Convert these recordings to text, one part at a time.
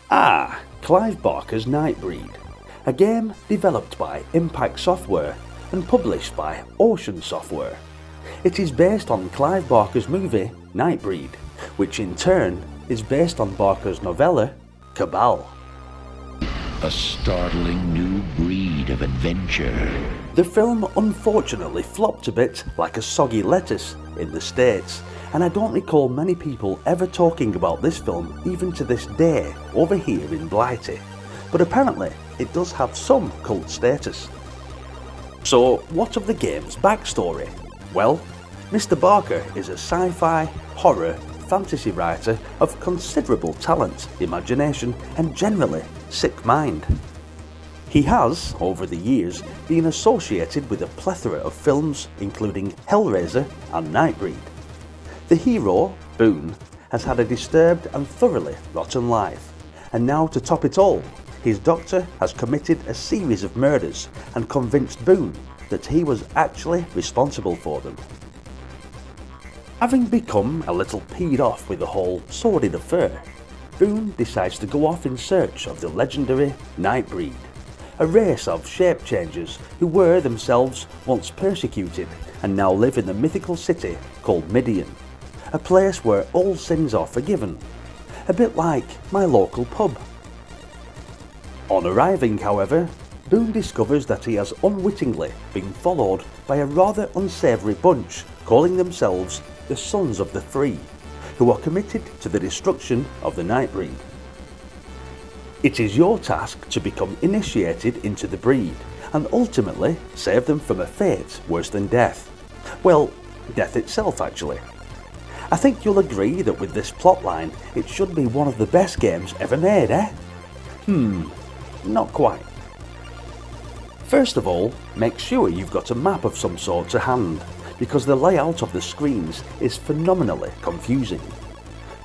Clive Barker's Nightbreed, a game developed by Impact Software and published by Ocean Software. It is based on Clive Barker's movie Nightbreed, which in turn is based on Barker's novella Cabal. A startling new breed of adventure. The film unfortunately flopped a bit like a soggy lettuce in the States, and I don't recall many people ever talking about this film even to this day over here in Blighty, but apparently it does have some cult status. So what of the game's backstory? Well, Mr. Barker is a sci-fi, horror, fantasy writer of considerable talent, imagination and generally sick mind. He has, over the years, been associated with a plethora of films including Hellraiser and Nightbreed. The hero, Boone, has had a disturbed and thoroughly rotten life, and now to top it all, his doctor has committed a series of murders and convinced Boone that he was actually responsible for them. Having become a little peed off with the whole sordid affair, Boone decides to go off in search of the legendary Nightbreed, a race of shape-changers who were themselves once persecuted and now live in the mythical city called Midian, a place where all sins are forgiven, a bit like my local pub. On arriving, however, Boone discovers that he has unwittingly been followed by a rather unsavoury bunch calling themselves the Sons of the Free, who are committed to the destruction of the Nightbreed. It is your task to become initiated into the breed and ultimately save them from a fate worse than death. Well, death itself actually. I think you'll agree that with this plotline it should be one of the best games ever made, eh? Not quite. First of all, make sure you've got a map of some sort to hand, because the layout of the screens is phenomenally confusing.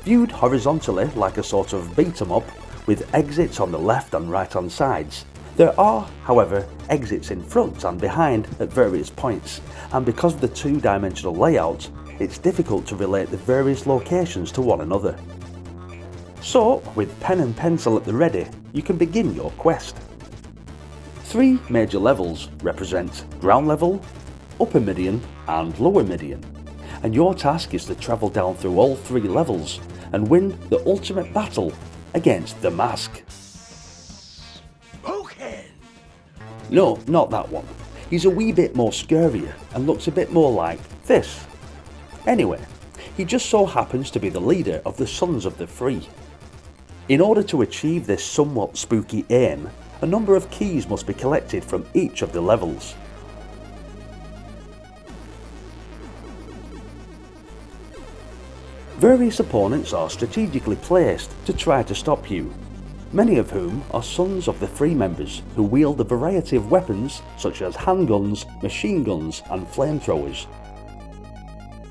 Viewed horizontally like a sort of beat 'em up, with exits on the left and right hand sides, there are, however, exits in front and behind at various points, and because of the two-dimensional layout, it's difficult to relate the various locations to one another. So, with pen and pencil at the ready, you can begin your quest. 3 major levels represent ground level, upper Midian and lower Midian, and your task is to travel down through all 3 levels and win the ultimate battle against the Mask. Okay. No, not that one. He's a wee bit more scarier and looks a bit more like this. Anyway, he just so happens to be the leader of the Sons of the Free. In order to achieve this somewhat spooky aim, a number of keys must be collected from each of the levels. Various opponents are strategically placed to try to stop you, many of whom are Sons of the Free members who wield a variety of weapons such as handguns, machine guns and flamethrowers.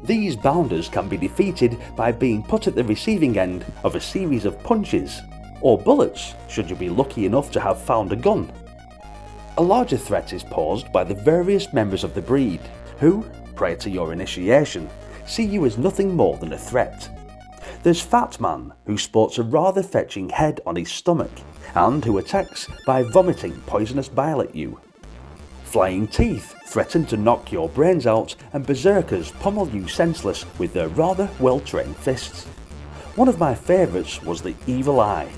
These bounders can be defeated by being put at the receiving end of a series of punches, or bullets should you be lucky enough to have found a gun. A larger threat is posed by the various members of the breed, who, prior to your initiation, see you as nothing more than a threat. There's Fat Man, who sports a rather fetching head on his stomach, and who attacks by vomiting poisonous bile at you. Flying Teeth threaten to knock your brains out, and Berserkers pummel you senseless with their rather well-trained fists. One of my favourites was the Evil Eye,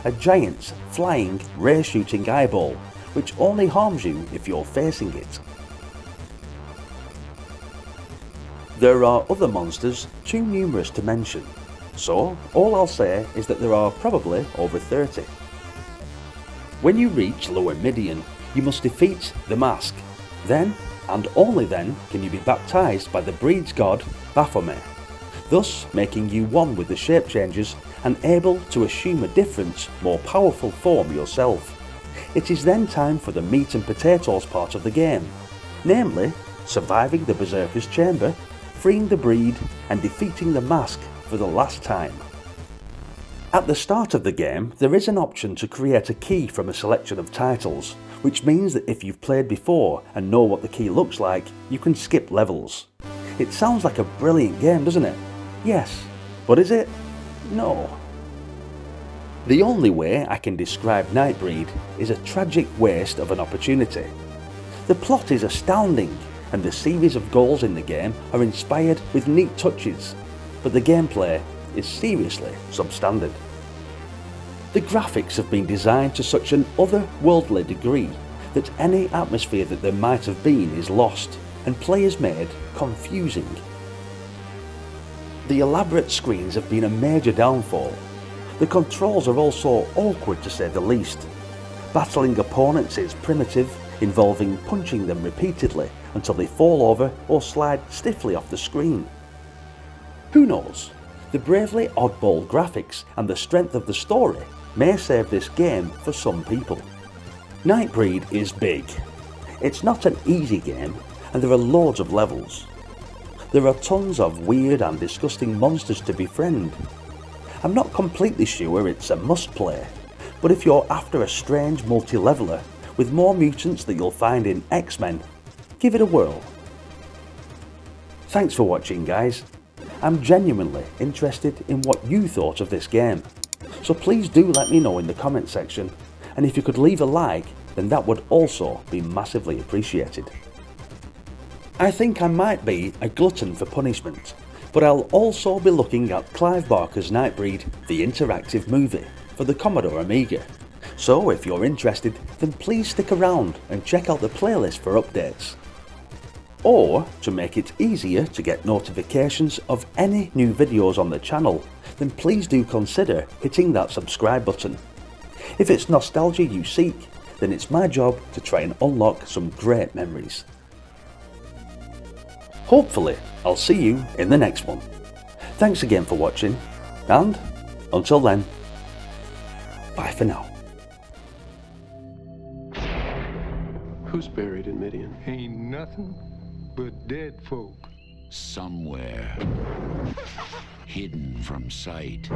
a giant, flying, ray-shooting eyeball, which only harms you if you're facing it. There are other monsters too numerous to mention, so all I'll say is that there are probably over 30. When you reach Lower Midian, you must defeat the Mask. Then, and only then, can you be baptised by the breed's god Baphomet, thus making you one with the shape-changers and able to assume a different, more powerful form yourself. It is then time for the meat and potatoes part of the game, namely surviving the Berserker's chamber, freeing the breed and defeating the Mask for the last time. At the start of the game, there is an option to create a key from a selection of titles, which means that if you've played before and know what the key looks like, you can skip levels. It sounds like a brilliant game, doesn't it? Yes, but is it? No. The only way I can describe Nightbreed is a tragic waste of an opportunity. The plot is astounding, and the series of goals in the game are inspired with neat touches, but the gameplay is seriously substandard. The graphics have been designed to such an otherworldly degree that any atmosphere that there might have been is lost, and players made confusing. The elaborate screens have been a major downfall. The controls are also awkward to say the least. Battling opponents is primitive, involving punching them repeatedly until they fall over or slide stiffly off the screen. Who knows? The bravely oddball graphics and the strength of the story may save this game for some people. Nightbreed is big. It's not an easy game, and there are loads of levels. There are tons of weird and disgusting monsters to befriend. I'm not completely sure it's a must-play, but if you're after a strange multi-leveler with more mutants that you'll find in X-Men, give it a whirl. Thanks for watching, guys. I'm genuinely interested in what you thought of this game, so please do let me know in the comment section, and if you could leave a like, then that would also be massively appreciated. I think I might be a glutton for punishment, but I'll also be looking at Clive Barker's Nightbreed, the interactive movie, for the Commodore Amiga. So if you're interested, then please stick around and check out the playlist for updates. Or, to make it easier to get notifications of any new videos on the channel, then please do consider hitting that subscribe button. If it's nostalgia you seek, then it's my job to try and unlock some great memories. Hopefully, I'll see you in the next one. Thanks again for watching, and until then, bye for now. Who's buried in Midian? Ain't nothing but dead folk. Somewhere, hidden from sight,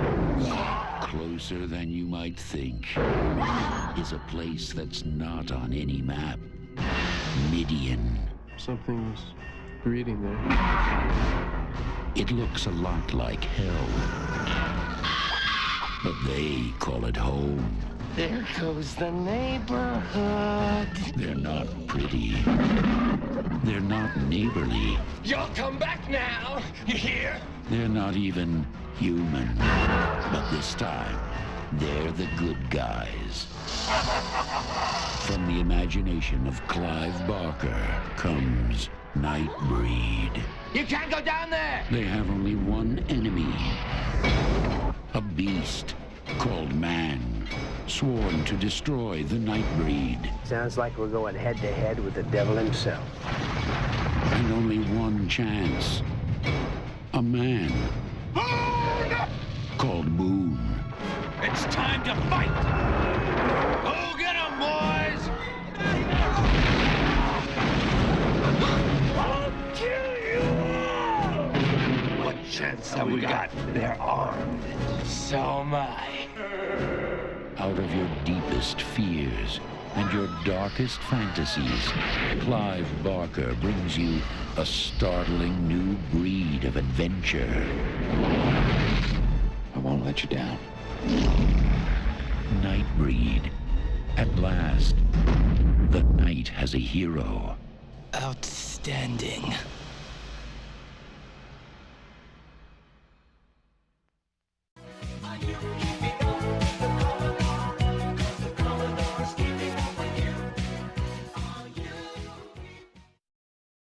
closer than you might think, is a place that's not on any map. Midian. Something's breeding there. It looks a lot like hell, but they call it home. There goes the neighborhood. They're not pretty. They're not neighborly. Y'all come back now, you hear? They're not even human. But this time, they're the good guys. From the imagination of Clive Barker comes Nightbreed. You can't go down there! They have only one enemy. A beast called man, sworn to destroy the Nightbreed. Sounds like we're going head-to-head with the devil himself. And only one chance. A man called Boone. It's time to fight! Go get 'em, boys! I'll kill you all! What chance have we got? They're armed. So am I. Out of your deepest fears and your darkest fantasies, Clive Barker brings you a startling new breed of adventure. I won't let you down. Nightbreed. At last, the night has a hero. Outstanding.